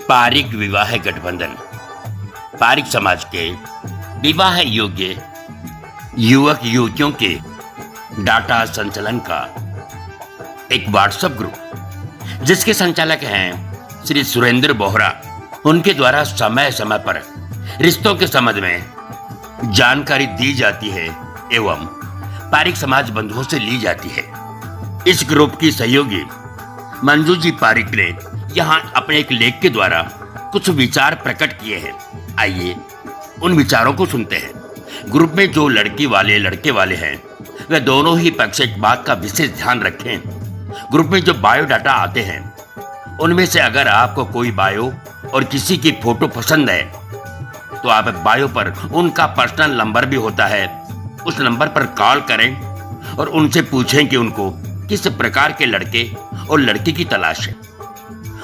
पारिक विवाह गठबंधन पारिक समाज के विवाह योग्य युवक युवतियों के डाटा संचालन का एक व्हाट्सएप ग्रुप जिसके संचालक हैं श्री सुरेंद्र बोहरा। उनके द्वारा समय समय पर रिश्तों के संबंध में जानकारी दी जाती है एवं पारिक समाज बंधुओं से ली जाती है। इस ग्रुप की सहयोगी मंजू जी पारिक ने यहाँ अपने एक लेख के द्वारा कुछ विचार प्रकट किए हैं। आइए उन विचारों को सुनते हैं। ग्रुप में जो लड़की वाले लड़के वाले हैं वे दोनों ही पक्ष एक बात का विशेष ध्यान रखें। ग्रुप में जो बायोडाटा आते हैं उनमें से अगर आपको कोई बायो और किसी की फोटो पसंद है तो आप बायो पर उनका पर्सनल नंबर भी होता है, उस नंबर पर कॉल करें और उनसे पूछें कि उनको किस प्रकार के लड़के और लड़की की तलाश है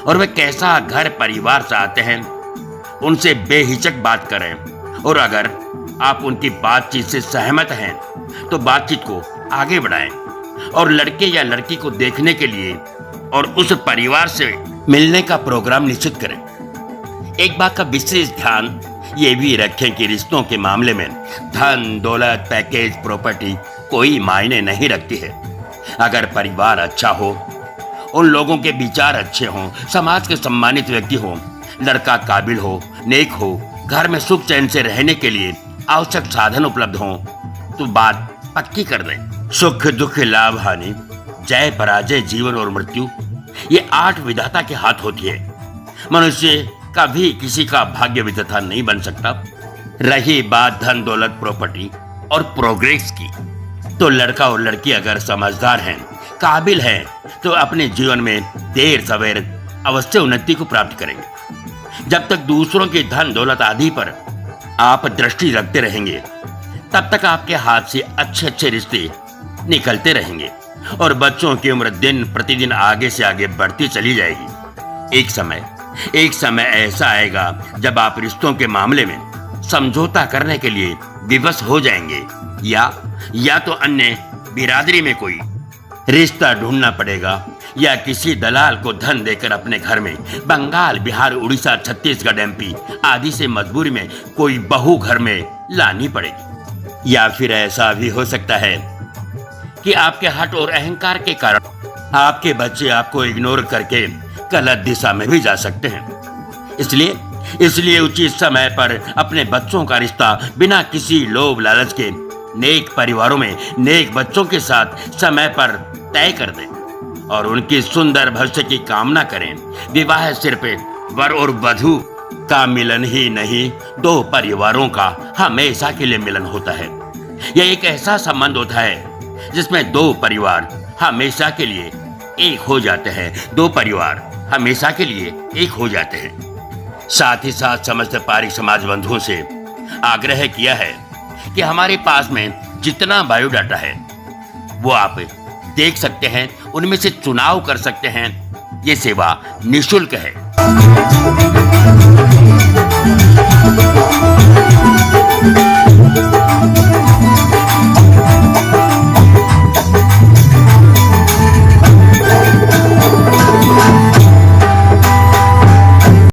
और वे कैसा घर परिवार से आते हैं। उनसे बेहिचक बात करें और अगर आप उनकी बातचीत से सहमत हैं तो बातचीत को आगे बढ़ाएं और लड़के या लड़की को देखने के लिए और उस परिवार से मिलने का प्रोग्राम निश्चित करें। एक बात का विशेष ध्यान ये भी रखें कि रिश्तों के मामले में धन दौलत पैकेज प्रॉपर्टी कोई मायने नहीं रखती है। अगर परिवार अच्छा हो, उन लोगों के विचार अच्छे हों, समाज के सम्मानित व्यक्ति हों, लड़का काबिल हो, नेक हो, घर में सुख चैन से रहने के लिए आवश्यक साधन उपलब्ध हों तो बात पक्की कर दें। सुख दुख लाभ हानि जय पराजय जीवन और मृत्यु ये 8 विधाता के हाथ होती है। मनुष्य कभी किसी का भाग्य विधाता नहीं बन सकता। रही बात धन दौलत प्रॉपर्टी और प्रोग्रेस की तो लड़का और लड़की अगर समझदार हैं, काबिल हैं तो अपने जीवन में देर सवेर अवश्य उन्नति को प्राप्त करेंगे। जब तक दूसरों की धन दौलत आदि पर आप दृष्टि रखते रहेंगे तब तक आपके हाथ से अच्छे अच्छे रिश्ते निकलते रहेंगे और बच्चों की उम्र दिन प्रतिदिन आगे से आगे बढ़ती चली जाएगी। एक समय ऐसा आएगा जब आप रिश्तों के मामले में समझौता करने के लिए विवश हो जाएंगे या तो अन्य बिरादरी में कोई रिश्ता ढूंढना पड़ेगा या किसी दलाल को धन देकर अपने घर में बंगाल बिहार उड़ीसा छत्तीसगढ़ MP आदि से मजबूरी में कोई बहू घर में लानी पड़ेगी। या फिर ऐसा भी हो सकता है कि आपके हट और अहंकार के कारण आपके बच्चे आपको इग्नोर करके गलत दिशा में भी जा सकते हैं। इसलिए उचित समय पर अपने बच्चों का रिश्ता बिना किसी लोभ लालच के नेक परिवारों में नेक बच्चों के साथ समय पर तय कर दें और उनकी सुंदर भविष्य की कामना करें। विवाह सिर्फ वर और वधू का मिलन ही नहीं, 2 परिवारों का हमेशा के लिए मिलन होता है। यह एक ऐसा संबंध होता है जिसमें 2 परिवार हमेशा के लिए एक हो जाते हैं। 2 परिवार हमेशा के लिए एक हो जाते हैं। साथ ही साथ समस्त पारिक समाज बंधुओं से आग्रह किया है कि हमारे पास में जितना बायोडाटा है वो आप देख सकते हैं, उनमें से चुनाव कर सकते हैं। ये सेवा निःशुल्क है।